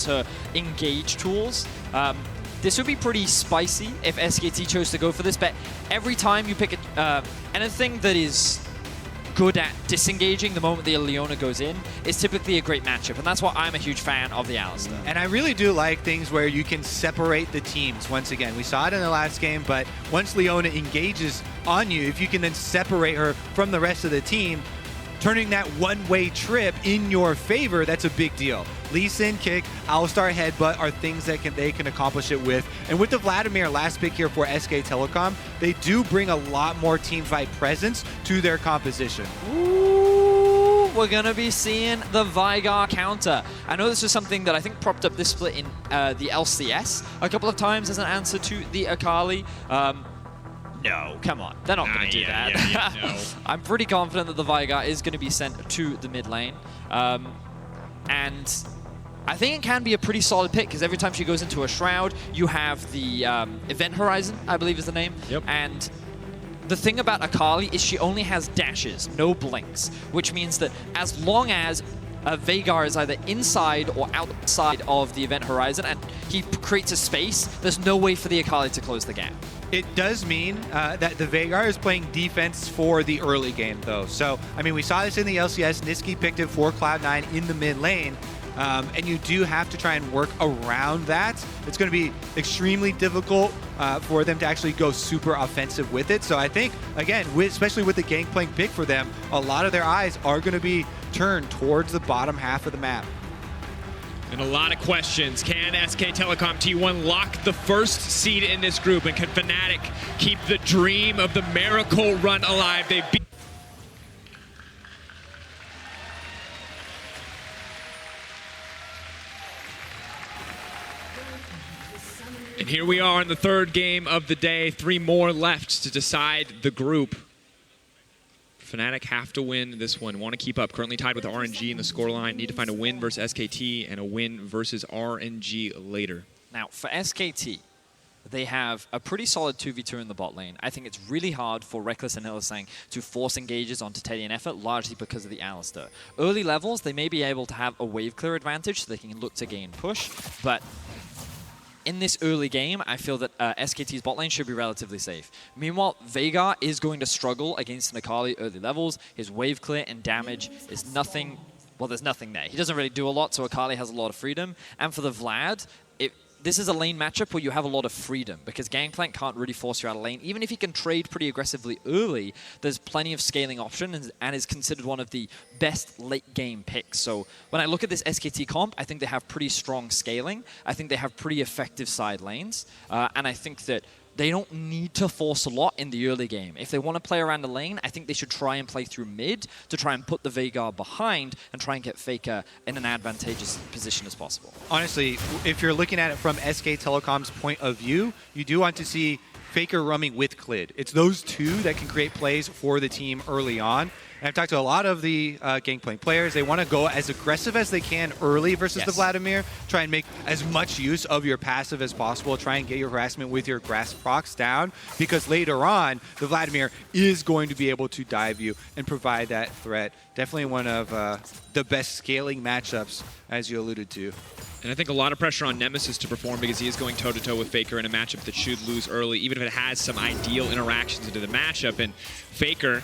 to engage tools. This would be pretty spicy if SKT chose to go for this, but every time you pick anything that is good at disengaging the moment the Leona goes in is typically a great matchup, and that's why I'm a huge fan of the Alistar. And I really do like things where you can separate the teams. Once again, we saw it in the last game, but once Leona engages on you, if you can then separate her from the rest of the team, turning that one-way trip in your favor, that's a big deal. Lee Sin kick, Alistar headbutt are things that they can accomplish it with. And with the Vladimir last pick here for SK Telecom, they do bring a lot more teamfight presence to their composition. Ooh, we're going to be seeing the Veigar counter. I know this was something that I think propped up this split in the LCS a couple of times as an answer to the Akali. No, come on. They're not going to do that. No. I'm pretty confident that the Veigar is going to be sent to the mid lane. And I think it can be a pretty solid pick, because every time she goes into a Shroud, you have the Event Horizon, I believe is the name. Yep. And the thing about Akali is she only has dashes, no blinks, which means that as long as Veigar is either inside or outside of the Event Horizon and he creates a space, there's no way for the Akali to close the gap. It does mean that the Veigar is playing defense for the early game, though. So, I mean, we saw this in the LCS. Niski picked it for Cloud9 in the mid lane. And you do have to try and work around that. It's going to be extremely difficult for them to actually go super offensive with it. So I think, again, especially with the Gangplank pick for them, a lot of their eyes are going to be turned towards the bottom half of the map. And a lot of questions. Can SK Telecom T1 lock the first seed in this group? And can Fnatic keep the dream of the miracle run alive? They beat. And here we are in the third game of the day. 3 more left to decide the group. Fnatic have to win this one. Want to keep up. Currently tied with RNG in the scoreline. Need to find a win versus SKT and a win versus RNG later. Now, for SKT, they have a pretty solid 2v2 in the bot lane. I think it's really hard for Rekkles and Hylissang to force engages onto Teddy and Effort, largely because of the Alistar. Early levels, they may be able to have a wave clear advantage, so they can look to gain push, but in this early game, I feel that SKT's bot lane should be relatively safe. Meanwhile, Veigar is going to struggle against an Akali early levels. His wave clear and damage is nothing. Well, there's nothing there. He doesn't really do a lot, so Akali has a lot of freedom. And for the Vlad, this is a lane matchup where you have a lot of freedom, because Gangplank can't really force you out of lane. Even if he can trade pretty aggressively early, there's plenty of scaling options and is considered one of the best late game picks. So when I look at this SKT comp, I think they have pretty strong scaling. I think they have pretty effective side lanes. And I think that they don't need to force a lot in the early game. If they want to play around the lane, I think they should try and play through mid to try and put the Veigar behind and try and get Faker in an advantageous position as possible. Honestly, if you're looking at it from SK Telecom's point of view, you do want to see Faker roaming with Clid. It's those two that can create plays for the team early on. And I've talked to a lot of the Gangplank players. They want to go as aggressive as they can early versus the Vladimir. Try and make as much use of your passive as possible. Try and get your harassment with your grass procs down, because later on, the Vladimir is going to be able to dive you and provide that threat. Definitely one of the best scaling matchups, as you alluded to. And I think a lot of pressure on Nemesis to perform, because he is going toe-to-toe with Faker in a matchup that should lose early, even if it has some ideal interactions into the matchup. And Faker,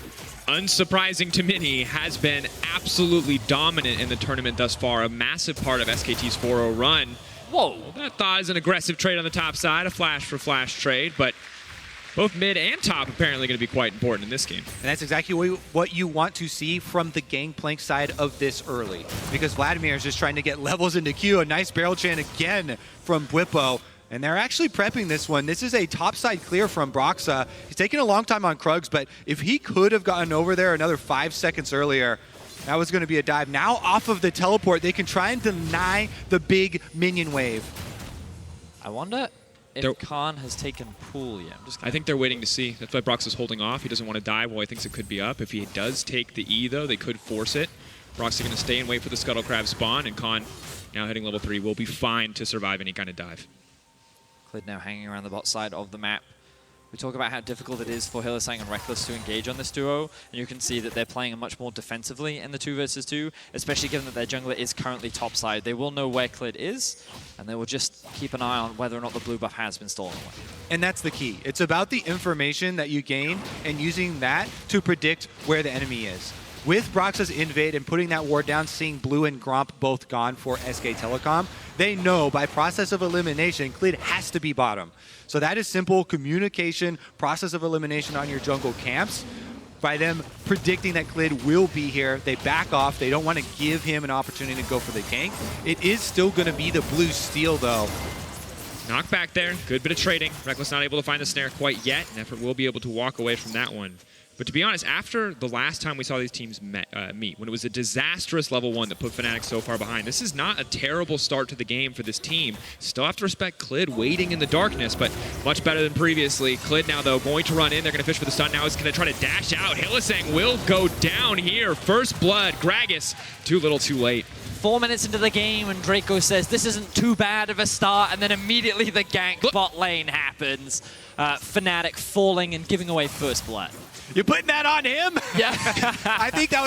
unsurprising to many, has been absolutely dominant in the tournament thus far. A massive part of SKT's 4-0 run. Whoa. That thought is an aggressive trade on the top side, a flash-for-flash trade, but both mid and top apparently going to be quite important in this game. And that's exactly what you want to see from the Gangplank side of this early, because Vladimir is just trying to get levels into Q. A nice barrel chain again from Bwipo. And they're actually prepping this one. This is a topside clear from Broxah. He's taking a long time on Krugs, but if he could have gotten over there another 5 seconds earlier, that was going to be a dive. Now off of the teleport, they can try and deny the big minion wave. I wonder if Khan has taken pool yet. I think they're waiting to see. That's why Broxah's holding off. He doesn't want to dive while he thinks it could be up. If he does take the E, though, they could force it. Broxah going to stay and wait for the Scuttle Crab spawn, and Khan, now hitting level 3, will be fine to survive any kind of dive. Clid now hanging around the bot side of the map. We talk about how difficult it is for Hylissang and Rekkles to engage on this duo, and you can see that they're playing much more defensively in the 2 versus 2, especially given that their jungler is currently topside. They will know where Clid is, and they will just keep an eye on whether or not the blue buff has been stolen away. And that's the key. It's about the information that you gain and using that to predict where the enemy is. With Broxah's invade and putting that ward down, seeing Blue and Gromp both gone for SK Telecom, they know by process of elimination, Clid has to be bottom. So that is simple communication, process of elimination on your jungle camps. By them predicting that Clid will be here, they back off. They don't want to give him an opportunity to go for the gank. It is still going to be the blue steal, though. Knockback there, good bit of trading. Rekkles not able to find the snare quite yet, and Effort will be able to walk away from that one. But to be honest, after the last time we saw these teams meet, when it was a disastrous level 1 that put Fnatic so far behind, this is not a terrible start to the game for this team. Still have to respect Clid waiting in the darkness, but much better than previously. Clid now, though, going to run in. They're going to fish for the stun. Now he's going to try to dash out. Hylissang will go down here. First blood. Gragas, too little, too late. 4 minutes into the game, and Drakos says this isn't too bad of a start, and then immediately the gank bot lane happens. Fnatic falling and giving away first blood. You're putting that on him? Yeah. I think that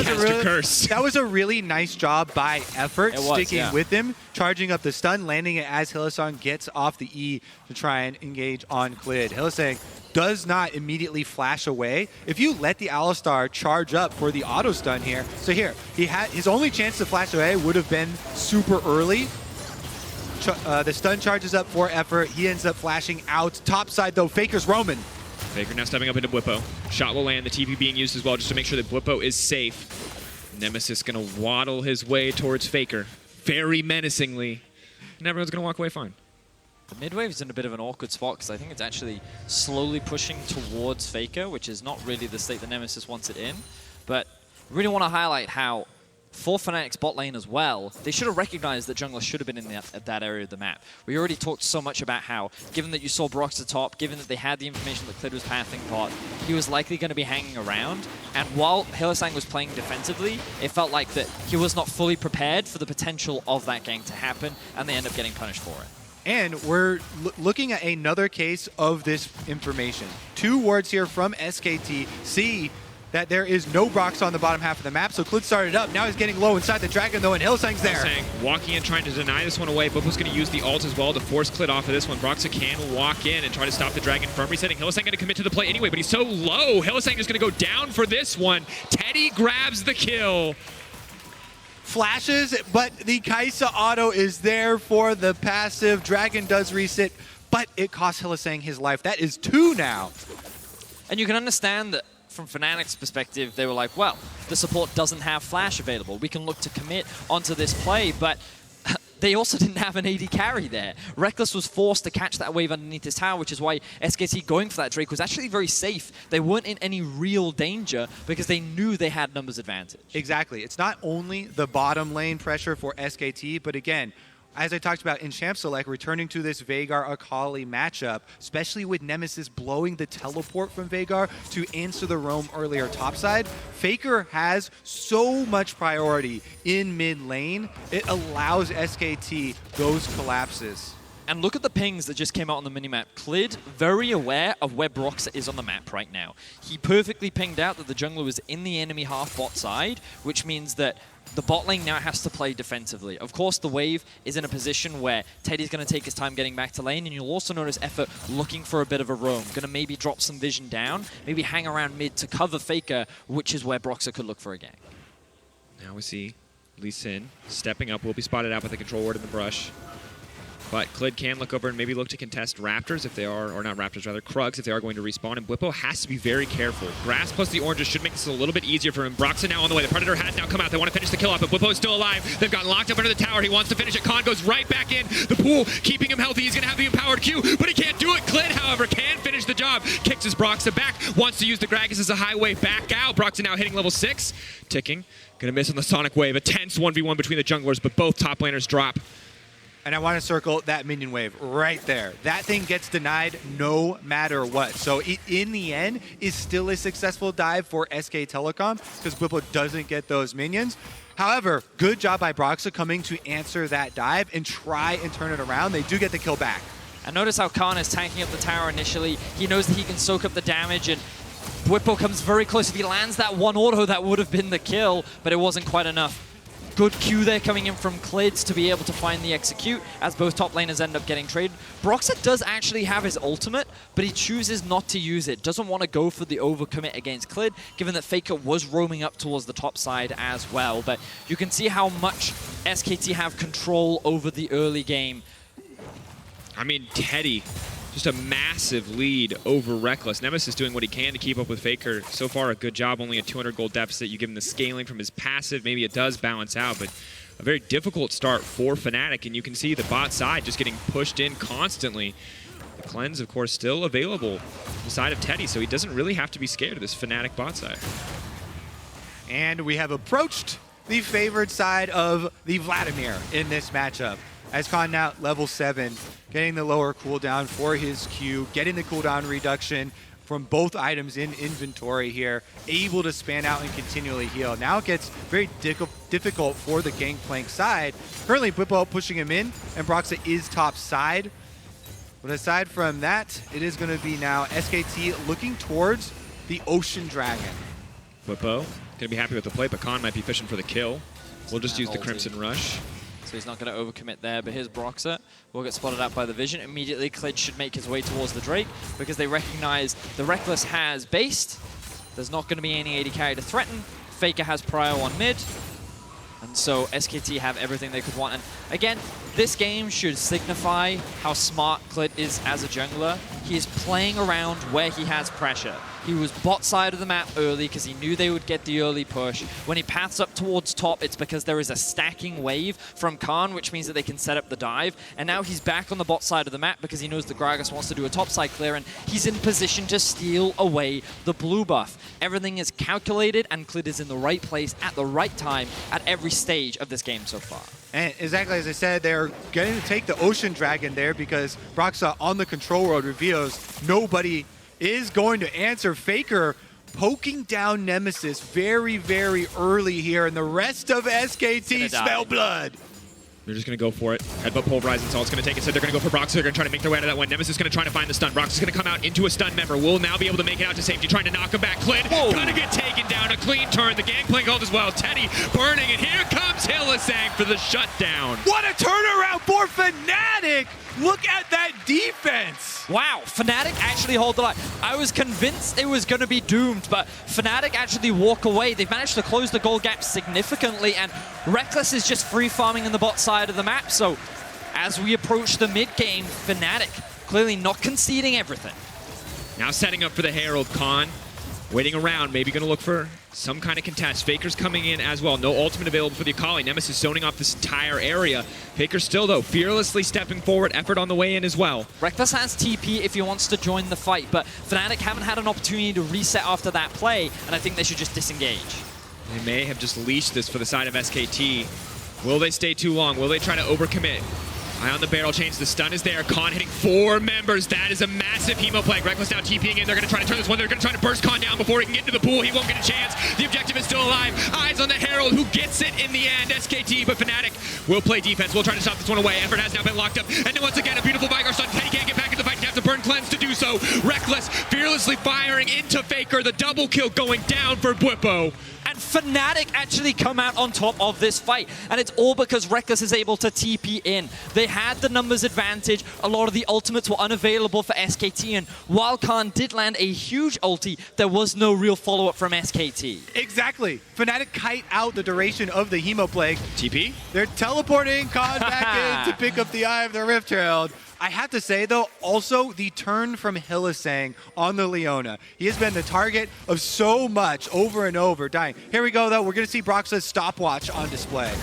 was a really nice job by Effort sticking with him, charging up the stun, landing it as Hylissang gets off the E to try and engage on Clid. Hylissang does not immediately flash away. If you let the Alistar charge up for the auto stun here, so here, he had his only chance to flash away would have been super early. The stun charges up for Effort. He ends up flashing out. Topside though, Faker's roaming. Faker now stepping up into Bwipo. Shot will land, the TP being used as well just to make sure that Bwipo is safe. Nemesis gonna waddle his way towards Faker, very menacingly, and everyone's gonna walk away fine. The mid wave's in a bit of an awkward spot because I think it's actually slowly pushing towards Faker, which is not really the state that Nemesis wants it in. But I really want to highlight how for Fnatic's bot lane as well, they should have recognized that jungler should have been in that area of the map. We already talked so much about how, given that you saw Broxah top, given that they had the information that Clid was pathing bot, he was likely going to be hanging around. And while Hylissang was playing defensively, it felt like that he was not fully prepared for the potential of that gank to happen, and they end up getting punished for it. And we're looking at another case of this information. 2 wards here from SKT. See that there is no Broxah on the bottom half of the map, so Clid started up. Now he's getting low inside the dragon, though, and Hylissang's there. Hylissang walking in, trying to deny this one away. Bwipo's going to use the ult as well to force Clid off of this one. Broxah can walk in and try to stop the dragon from resetting. Hylissang going to commit to the play anyway, but he's so low. Hylissang is going to go down for this one. Teddy grabs the kill. Flashes, but the Kaisa auto is there for the passive. Dragon does reset, but it costs Hylissang his life. That is 2 now. And you can understand that from Fnatic's perspective, they were like, well, the support doesn't have flash available. We can look to commit onto this play, but they also didn't have an AD carry there. Rekkles was forced to catch that wave underneath his tower, which is why SKT going for that Drake was actually very safe. They weren't in any real danger because they knew they had numbers advantage. Exactly. It's not only the bottom lane pressure for SKT, but again, as I talked about in Champ Select, returning to this Veigar Akali matchup, especially with Nemesis blowing the teleport from Veigar to answer the roam earlier topside, Faker has so much priority in mid lane, it allows SKT those collapses. And look at the pings that just came out on the minimap. Clid, very aware of where Broxah is on the map right now. He perfectly pinged out that the jungler was in the enemy half bot side, which means that the bot lane now has to play defensively. Of course, the wave is in a position where Teddy's going to take his time getting back to lane, and you'll also notice Effort looking for a bit of a roam. Going to maybe drop some vision down, maybe hang around mid to cover Faker, which is where Broxah could look for a gank. Now we see Lee Sin stepping up, will be spotted out with the control ward in the brush. But Clid can look over and maybe look to contest Raptors if they are, or not Raptors, rather Krugs if they are going to respawn. And Bwipo has to be very careful. Grass plus the oranges should make this a little bit easier for him. Broxah now on the way. The Predator has now come out. They want to finish the kill off, but Bwipo is still alive. They've gotten locked up under the tower. He wants to finish it. Khan goes right back in the pool, keeping him healthy. He's going to have the empowered Q, but he can't do it. Clid, however, can finish the job. Kicks his Broxah back. Wants to use the Gragas as a highway back out. Broxah now hitting level 6. Ticking. Going to miss on the Sonic Wave. A tense 1v1 between the junglers, but both top laners drop. And I want to circle that minion wave right there. That thing gets denied no matter what. So it, in the end, is still a successful dive for SK Telecom because Bwipo doesn't get those minions. However, good job by Broxah coming to answer that dive and try and turn it around. They do get the kill back. And notice how Khan is tanking up the tower initially. He knows that he can soak up the damage, and Bwipo comes very close. If he lands that one auto, that would have been the kill, but it wasn't quite enough. Good Q there coming in from Clid to be able to find the execute as both top laners end up getting traded. Broxah does actually have his ultimate, but he chooses not to use it. Doesn't want to go for the overcommit against Clid, given that Faker was roaming up towards the top side as well. But you can see how much SKT have control over the early game. I mean, Teddy, just a massive lead over Rekkles. Nemesis doing what he can to keep up with Faker. So far, a good job. Only a 200 gold deficit. You give him the scaling from his passive. Maybe it does balance out, but a very difficult start for Fnatic. And you can see the bot side just getting pushed in constantly. The cleanse, of course, still available on the side of Teddy, so he doesn't really have to be scared of this Fnatic bot side. And we have approached the favored side of the Vladimir in this matchup. As Khan now level 7, getting the lower cooldown for his Q, getting the cooldown reduction from both items in inventory here, able to span out and continually heal. Now it gets very difficult for the Gangplank side. Currently, Bwipo pushing him in, and Broxah is top side. But aside from that, it is going to be now SKT looking towards the Ocean Dragon. Bwipo gonna be happy with the play, but Khan might be fishing for the kill. We'll just use the Crimson Rush. So he's not going to overcommit there, but here's Broxah. Will get spotted out by the vision. Immediately, Clid should make his way towards the Drake because they recognize the Rekkles has based. There's not going to be any AD carry to threaten. Faker has prio on mid. And so SKT have everything they could want. And again, this game should signify how smart Clid is as a jungler. He is playing around where he has pressure. He was bot side of the map early because he knew they would get the early push. When he paths up towards top, it's because there is a stacking wave from Khan, which means that they can set up the dive. And now he's back on the bot side of the map because he knows the Gragas wants to do a top side clear, and he's in position to steal away the blue buff. Everything is calculated, and Clid is in the right place at the right time at every stage of this game so far. And exactly as I said, they're going to take the Ocean Dragon there because Broxah on the control road reveals nobody is going to answer. Faker poking down Nemesis very, very early here, and the rest of SKT smell blood. They're just going to go for it. Headbutt pulverizing, that's all it's going to take. Instead, they're going to go for Broxah. They're going to try to make their way out of that one. Nemesis is going to try to find the stun. Broxah's going to come out into a stun member. Will now be able to make it out to safety, trying to knock him back. Clid going to get taken down. A clean turn. The Gangplank ult as well. Teddy burning, and here comes Hylissang for the shutdown. What a turnaround for Fnatic! Look at that defense! Wow, Fnatic actually hold the line. I was convinced it was going to be doomed, but Fnatic actually walk away. They've managed to close the goal gap significantly, and Rekkles is just free farming in the bot side of the map. So as we approach the mid game, Fnatic clearly not conceding everything. Now setting up for the Herald. Khan waiting around, maybe going to look for some kind of contest. Faker's coming in as well. No ultimate available for the Akali. Nemesis zoning off this entire area. Faker still, though, fearlessly stepping forward. Effort on the way in as well. Rekkles has TP if he wants to join the fight, but Fnatic haven't had an opportunity to reset after that play, and I think they should just disengage. They may have just leashed this for the side of SKT. Will they stay too long? Will they try to overcommit? Eye on the barrel change. The stun is there. Khan hitting 4 members. That is a massive hemo plague. Rekkles now TPing in. They're going to try to turn this one. They're going to try to burst Khan down before he can get into the pool. He won't get a chance. The objective is still alive. Eyes on the Herald, who gets it in the end. SKT, but Fnatic will play defense. We'll try to stop this one away. Effort has now been locked up. And then once again, a beautiful Veigar stun. Teddy can't get back in the fight. He has to burn cleanse to do so. Rekkles fearlessly firing into Faker. The double kill going down for Bwipo. And Fnatic actually come out on top of this fight. And it's all because Rekkles is able to TP in. They had the numbers advantage. A lot of the ultimates were unavailable for SKT. And while Khan did land a huge ulti, there was no real follow-up from SKT. Exactly. Fnatic kite out the duration of the Hemo Plague. TP? They're teleporting Khan back in to pick up the Eye of the Rift Herald. I have to say, though, also the turn from Hylissang on the Leona. He has been the target of so much over and over, dying. Here we go, though. We're going to see Broxah's stopwatch on display.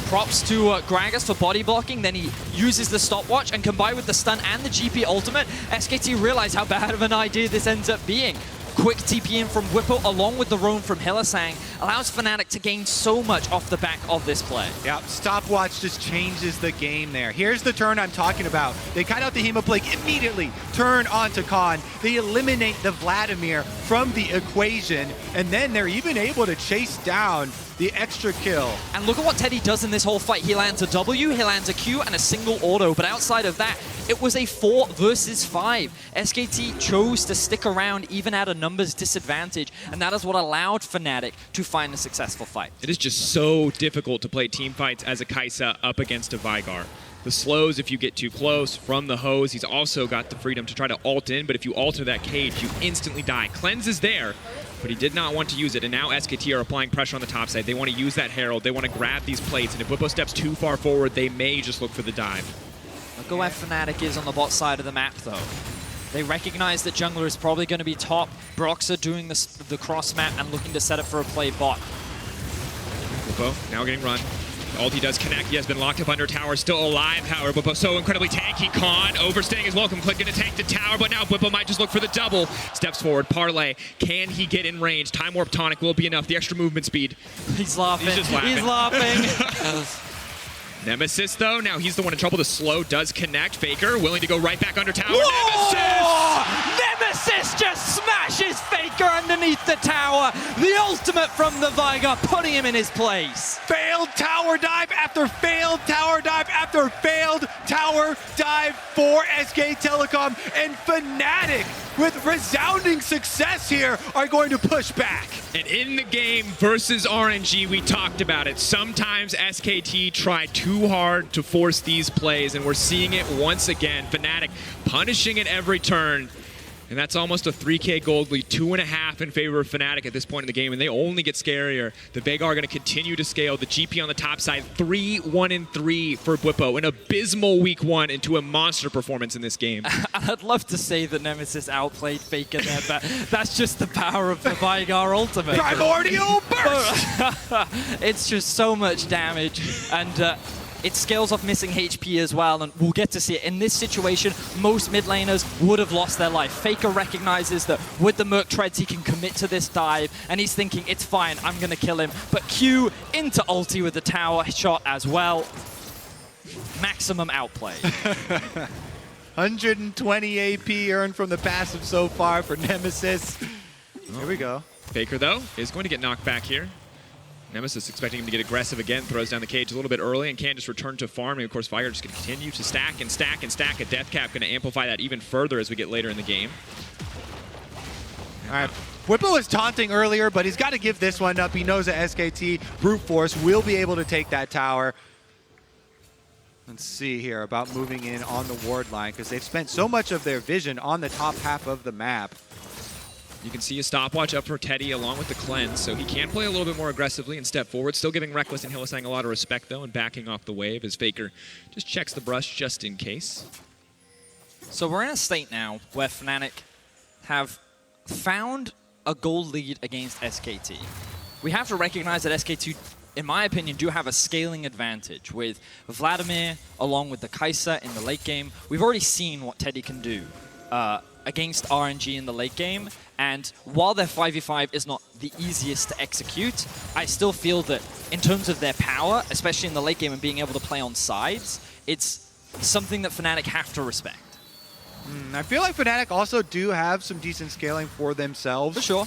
Props to Gragas for body blocking. Then he uses the stopwatch, and combined with the stun and the GP ultimate, SKT realize how bad of an idea this ends up being. Quick TP in from Bwipo along with the roam from Hylissang allows Fnatic to gain so much off the back of this play. Yeah, stopwatch just changes the game there. Here's the turn I'm talking about. They cut out the Hemoplague immediately, turn onto Khan. They eliminate the Vladimir from the equation, and then they're even able to chase down the extra kill. And look at what Teddy does in this whole fight. He lands a W, he lands a Q, and a single auto. But outside of that, It was a 4 versus 5. SKT chose to stick around even at a numbers disadvantage, and that is what allowed Fnatic to find a successful fight. It is just so difficult to play team fights as a Kaisa up against a Veigar. The slows if you get too close from the hose. He's also got the freedom to try to ult in, but if you alter that cage, you instantly die. Cleanse is there, but he did not want to use it, and now SKT are applying pressure on the top side. They want to use that Herald. They want to grab these plates, and if Bwipo steps too far forward, they may just look for the dive. Look at where Fnatic is on the bot side of the map, though. They recognize that jungler is probably going to be top. Broxah doing the cross map and looking to set up for a play bot. Bwipo now getting run. The ulti does connect. He has been locked up under tower. Still alive, however. Bwipo so incredibly tanky. Khan overstaying his welcome. Clid gonna tank the tower, but now Bwipo might just look for the double. Steps forward. Parlay. Can he get in range? Time Warp Tonic will be enough. The extra movement speed. He's laughing. He's just laughing. He's laughing. Nemesis, though, now he's the one in trouble. The slow does connect. Veigar willing to go right back under tower. Whoa! Nemesis just smashes Veigar underneath the tower. The ultimate from the Veigar, putting him in his place. Failed tower dive after failed tower dive after failed tower dive for SK Telecom, and Fnatic, with resounding success here, are going to push back. And in the game versus RNG, we talked about it. Sometimes SKT try too hard to force these plays, and we're seeing it once again. Fnatic punishing it every turn. And that's almost a 3K gold lead, 2.5 in favor of Fnatic at this point in the game, and they only get scarier. The Veigar are going to continue to scale. The GP on the top side, 3-1-3 for Bwipo. An abysmal week 1 into a monster performance in this game. I'd love to say that Nemesis outplayed Faker there, but that's just the power of the Veigar ultimate. Primordial burst! It's just so much damage, and it scales off missing HP as well, and we'll get to see it. In this situation, most mid laners would have lost their life. Faker recognizes that with the Merc Treads, he can commit to this dive, and he's thinking, it's fine, I'm going to kill him. But Q into ulti with the tower shot as well. Maximum outplay. 120 AP earned from the passive so far for Nemesis. Here we go. Faker, though, is going to get knocked back here. Nemesis expecting him to get aggressive again, throws down the cage a little bit early and can just return to farming. Of course, Veigar just going to continue to stack and stack and stack. A death cap going to amplify that even further as we get later in the game. All right. Bwipo was taunting earlier, but he's got to give this one up. He knows that SKT brute force will be able to take that tower. Let's see here about moving in on the ward line, because they've spent so much of their vision on the top half of the map. You can see a stopwatch up for Teddy along with the cleanse, so he can play a little bit more aggressively and step forward. Still giving Rekkles and Hylissang a lot of respect, though, and backing off the wave as Faker just checks the brush just in case. So we're in a state now where Fnatic have found a gold lead against SKT. We have to recognize that SKT, in my opinion, do have a scaling advantage with Vladimir along with the Kaisa in the late game. We've already seen what Teddy can do against RNG in the late game, and while their 5v5 is not the easiest to execute, I still feel that in terms of their power, especially in the late game and being able to play on sides, it's something that Fnatic have to respect. I feel like Fnatic also do have some decent scaling for themselves. For sure.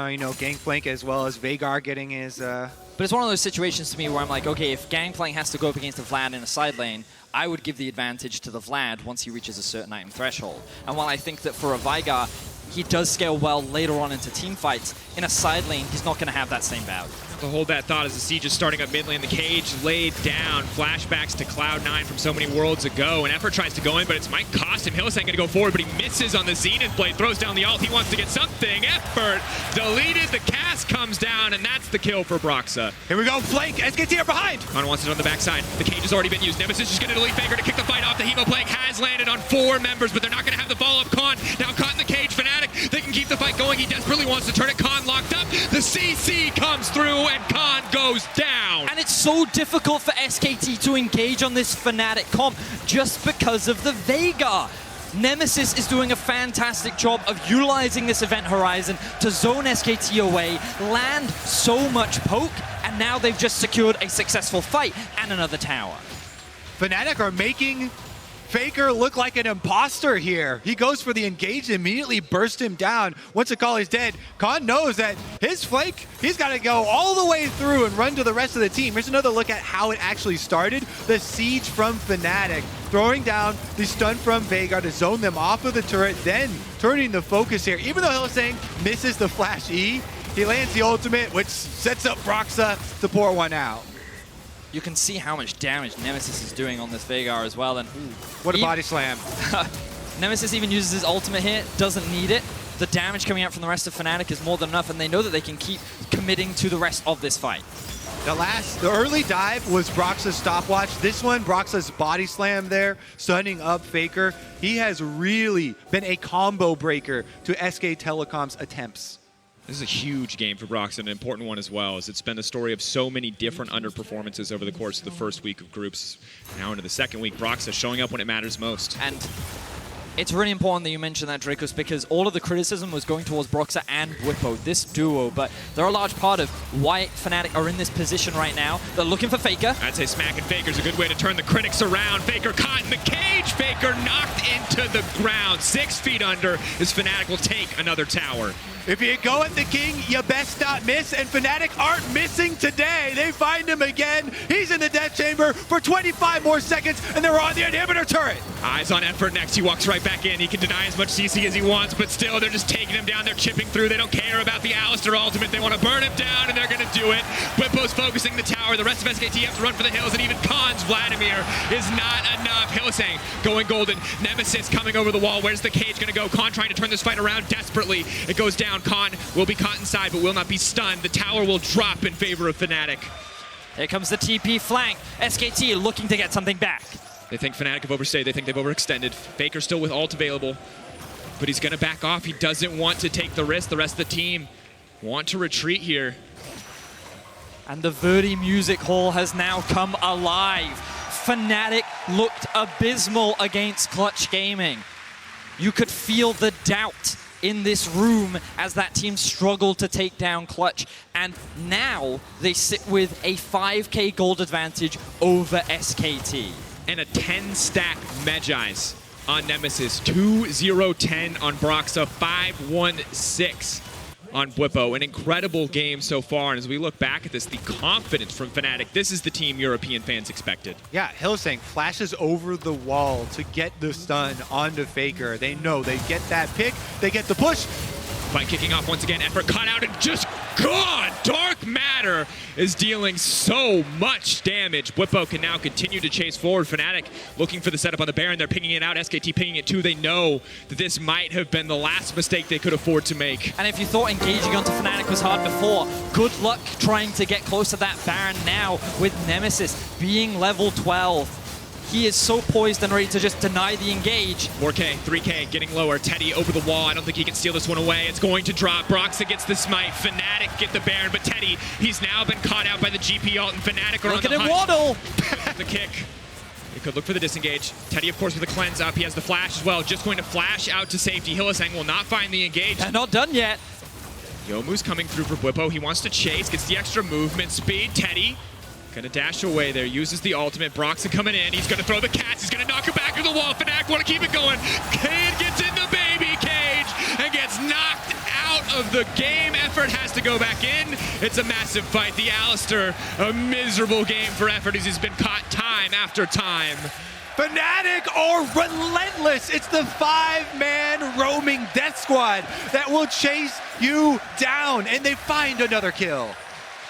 You know, Gangplank as well as Veigar getting his... But it's one of those situations to me where I'm like, okay, if Gangplank has to go up against a Vlad in a side lane, I would give the advantage to the Vlad once he reaches a certain item threshold. And while I think that for a Veigar, he does scale well later on into team fights, in a side lane, he's not going to have that same value. To hold that thought as the siege is starting up mid lane, the cage laid down. Flashbacks to Cloud9 from so many worlds ago. And Effort tries to go in, but it might cost him. Hylissang going to go forward, but he misses on the Zenith blade, throws down the ult. He wants to get something. Effort deleted. The cast comes down, and that's the kill for Broxah. Here we go, flank. SKT are behind. Khan wants it on the backside. The cage has already been used. Nemesis is just going to delete Veigar to kick the fight off. The Hemo Plague has landed on 4 members, but they're not going to have the follow-up. Khan now caught in the cage. Fnatic, they can keep the fight going. He desperately wants to turn it. Khan locked up. The CC comes through, and Khan goes down. And it's so difficult for SKT to engage on this Fnatic comp just because of the Veigar. Nemesis is doing a fantastic job of utilizing this event horizon to zone SKT away, land so much poke, and now they've just secured a successful fight and another tower. Fnatic are making Faker looked like an imposter here. He goes for the engage, immediately burst him down. Once Akali's dead, Khan knows that his flank, he's got to go all the way through and run to the rest of the team. Here's another look at how it actually started. The siege from Fnatic, throwing down the stun from Veigar to zone them off of the turret, then turning the focus here. Even though Hylissang misses the flash E, he lands the ultimate, which sets up Broxah to pour one out. You can see how much damage Nemesis is doing on this Veigar as well. And what a body slam. Nemesis even uses his ultimate here, doesn't need it. The damage coming out from the rest of Fnatic is more than enough, and they know that they can keep committing to the rest of this fight. The early dive was Broxah's stopwatch. This one, Broxah's body slam there, stunning up Faker. He has really been a combo breaker to SK Telecom's attempts. This is a huge game for Broxah, an important one as well, as it's been the story of so many different underperformances over the course of the first week of groups. Now into the second week, Broxah showing up when it matters most. And it's really important that you mention that, Drakos, because all of the criticism was going towards Broxah and Bwipo, this duo, but they're a large part of why Fnatic are in this position right now. They're looking for Faker. I'd say smacking Faker's a good way to turn the critics around. Faker caught in the cage. Faker knocked into the ground. 6 feet under as Fnatic will take another tower. If you go at the king, you best not miss, and Fnatic aren't missing today. They find him again. He's in the death chamber for 25 more seconds, and they're on the inhibitor turret. Eyes on Effort next. He walks right back in. He can deny as much CC as he wants, but still, they're just taking him down. They're chipping through. They don't care about the Alistar ultimate. They want to burn him down, and they're going to do it. Bwipo's focusing the tower. The rest of SKT have to run for the hills, and even Khan's Vladimir is not enough. Hylissang going golden. Nemesis coming over the wall. Where's the cage going to go? Khan trying to turn this fight around desperately. It goes down. Khan will be caught inside, but will not be stunned. The tower will drop in favor of Fnatic. Here comes the TP flank. SKT looking to get something back. They think Fnatic have overstayed. They think they've overextended. Faker still with ult available, but he's going to back off. He doesn't want to take the risk. The rest of the team want to retreat here. And the Verdi Music Hall has now come alive. Fnatic looked abysmal against Clutch Gaming. You could feel the doubt in this room as that team struggled to take down Clutch, and now they sit with a 5k gold advantage over SKT. And a 10-stack Medjai's on Nemesis, 2-0-10 on Broxah, 5-1-6 on Bwipo. An incredible game so far, and as we look back at this, the confidence from Fnatic, this is the team European fans expected. Yeah, Hylissang flashes over the wall to get the stun onto Faker. They know they get that pick, they get the push. Fight kicking off once again, Effort caught out and just gone! Dark Matter is dealing so much damage. Bwipo can now continue to chase forward. Fnatic looking for the setup on the Baron. They're pinging it out. SKT pinging it too. They know that this might have been the last mistake they could afford to make. And if you thought engaging onto Fnatic was hard before, good luck trying to get close to that Baron now with Nemesis being level 12. He is so poised and ready to just deny the engage. 4K, 3K, getting lower. Teddy over the wall. I don't think he can steal this one away. It's going to drop. Broxah gets the smite. Fnatic get the Baron, but Teddy, he's now been caught out by the GP ult, and Fnatic are Look on at the him waddle! The kick. He could look for the disengage. Teddy, of course, with the cleanse up. He has the flash as well. Just going to flash out to safety. Hylissang will not find the engage. They're not done yet. Youmuu's coming through for Bwipo. He wants to chase, gets the extra movement speed. Teddy gonna dash away there, uses the ultimate. Broxah coming in, he's gonna throw the cats, he's gonna knock him back to the wall. Fnatic wanna keep it going. Clid gets in the baby cage and gets knocked out of the game. Effort has to go back in. It's a massive fight. The Alistar, a miserable game for Effort as he's been caught time after time. Fnatic are relentless. It's the 5-man roaming death squad that will chase you down, and they find another kill.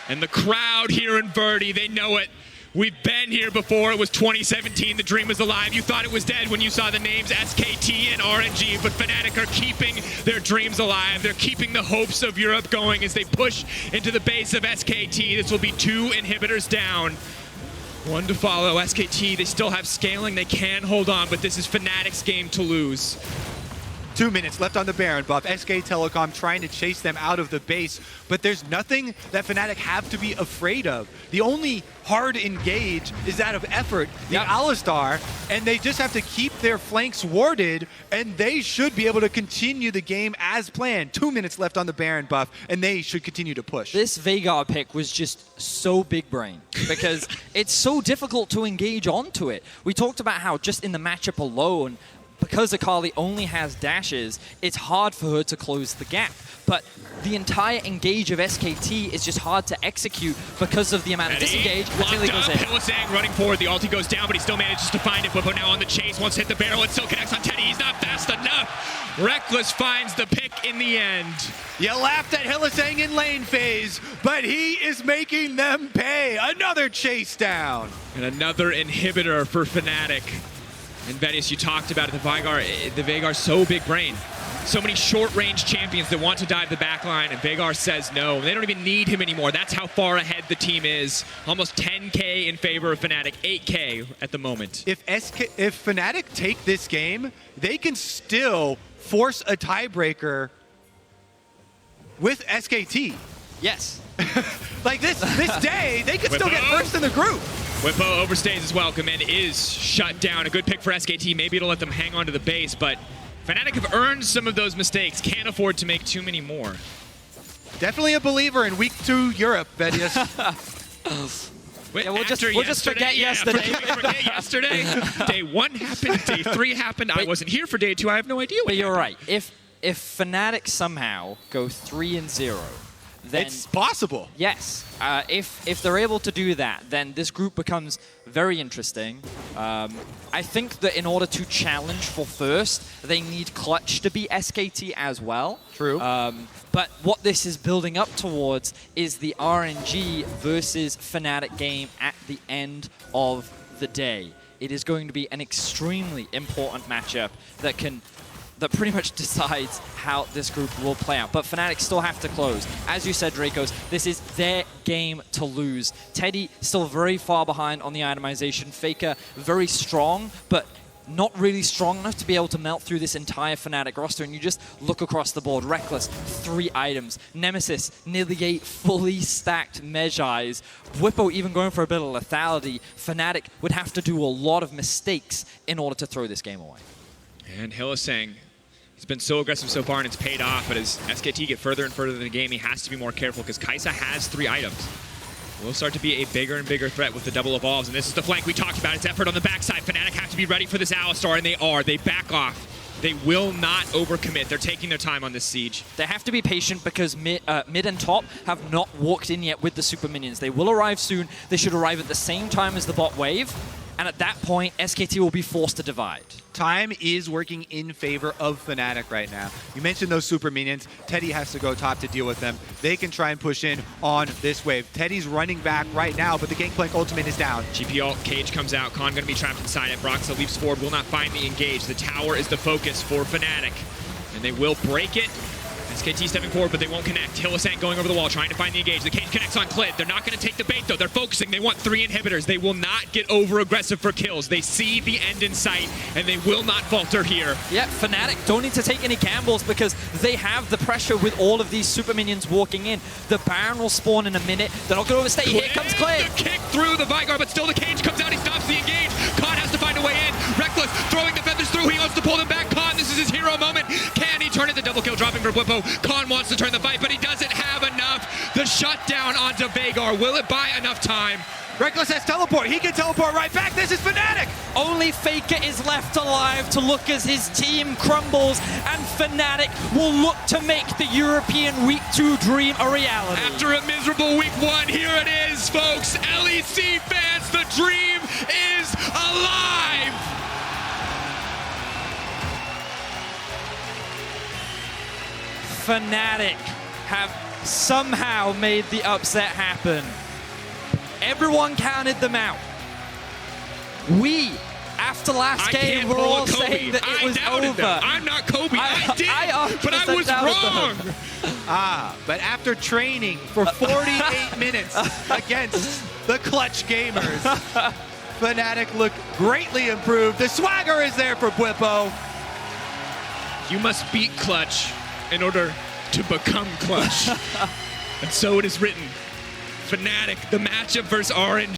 And the crowd here in Verdi, they know it. We've been here before. It was 2017. The dream was alive. You thought it was dead when you saw the names SKT and RNG, but Fnatic are keeping their dreams alive. They're keeping the hopes of Europe going as they push into the base of SKT. This will be 2 inhibitors down. 1 to follow. SKT, they still have scaling. They can hold on, but this is Fnatic's game to lose. 2 minutes left on the Baron buff. SK Telecom trying to chase them out of the base, but there's nothing that Fnatic have to be afraid of. The only hard engage is that of effort, the Alistar, and they just have to keep their flanks warded, and they should be able to continue the game as planned. 2 minutes left on the Baron buff, and they should continue to push. This Veigar pick was just so big brain because it's so difficult to engage onto it. We talked about how just in the matchup alone, because Akali only has dashes, it's hard for her to close the gap. But the entire engage of SKT is just hard to execute because of the amount of disengage. Hylissang running forward, the ulti goes down, but he still manages to find it. Bwipo now on the chase, wants to hit the barrel, it still connects on Teddy, he's not fast enough. Rekkles finds the pick in the end. You laughed at Hylissang in lane phase, but he is making them pay. Another chase down. And another inhibitor for Fnatic. And Vedius, you talked about it, the Veigar so big brain. So many short-range champions that want to dive the backline, and Veigar says no. They don't even need him anymore. That's how far ahead the team is. Almost 10K in favor of Fnatic, 8K at the moment. If Fnatic take this game, they can still force a tiebreaker with SKT. Yes. Like this day, they could still get first in the group. Bwipo overstays his welcome and is shut down. A good pick for SKT. Maybe it'll let them hang on to the base, but Fnatic have earned some of those mistakes. Can't afford to make too many more. Definitely a believer in week 2 Europe, Vedius. Yeah, we'll just forget yesterday. Forget yesterday. Day 1 happened. Day 3 happened. I wasn't here for day 2. I have no idea what But you're happened. right. If Fnatic somehow go 3-0, then it's possible. Yes. If they're able to do that, then this group becomes very interesting. I think that in order to challenge for first, they need Clutch to be SKT as well. True. But what this is building up towards is the RNG versus Fnatic game at the end of the day. It is going to be an extremely important matchup that pretty much decides how this group will play out. But Fnatic still have to close. As you said, Drakos, this is their game to lose. Teddy still very far behind on the itemization. Faker very strong, but not really strong enough to be able to melt through this entire Fnatic roster. And you just look across the board. Rekkles, 3 items. Nemesis, nearly 8 fully stacked Mejais. Bwipo even going for a bit of lethality. Fnatic would have to do a lot of mistakes in order to throw this game away. And Hylissang, he's been so aggressive so far and it's paid off, but as SKT get further and further in the game, he has to be more careful because Kaisa has 3 items. Will start to be a bigger and bigger threat with the double evolves, and this is the flank we talked about. It's effort on the backside. Fnatic have to be ready for this Alistar, and they are. They back off. They will not overcommit. They're taking their time on this siege. They have to be patient because mid and top have not walked in yet with the super minions. They will arrive soon. They should arrive at the same time as the bot wave. And at that point, SKT will be forced to divide. Time is working in favor of Fnatic right now. You mentioned those super minions. Teddy has to go top to deal with them. They can try and push in on this wave. Teddy's running back right now, but the Gangplank ultimate is down. GP ult, Cage comes out. Khan going to be trapped inside it. Broxah leaps forward, will not find the engage. The tower is the focus for Fnatic, and they will break it. SKT stepping forward, but they won't connect. Hylissang going over the wall, trying to find the engage. The Cage connects on Clid. They're not going to take the bait, though. They're focusing. They want 3 inhibitors. They will not get over-aggressive for kills. They see the end in sight, and they will not falter here. Yeah, Fnatic don't need to take any gambles because they have the pressure with all of these super minions walking in. The Baron will spawn in a minute. They're not going to overstay. Here comes Clid. The kick through the Veigar, but still the Cage comes out. He stops the engage. Khan has to find a way in. Rekkles throwing the feathers through. He wants to pull them back. Khan, this is his hero moment. Can he turn it? The double kill dropping for Bwipo. Khan wants to turn the fight, but he doesn't have enough. The shutdown onto Veigar. Will it buy enough time? Rekkles has teleport. He can teleport right back. This is Fnatic. Only Faker is left alive to look as his team crumbles, and Fnatic will look to make the European Week 2 dream a reality. After a miserable Week 1, here it is, folks. LEC fans, the dream is alive. Fnatic have somehow made the upset happen. Everyone counted them out. We, after last game, were all saying that it was over. I'm not Kobe. I did, but I was wrong. But after training for 48 minutes against the Clutch Gamers, Fnatic look greatly improved. The swagger is there for Bwipo. You must beat Clutch in order to become Clutch. And so it is written. Fnatic, the matchup versus Orange.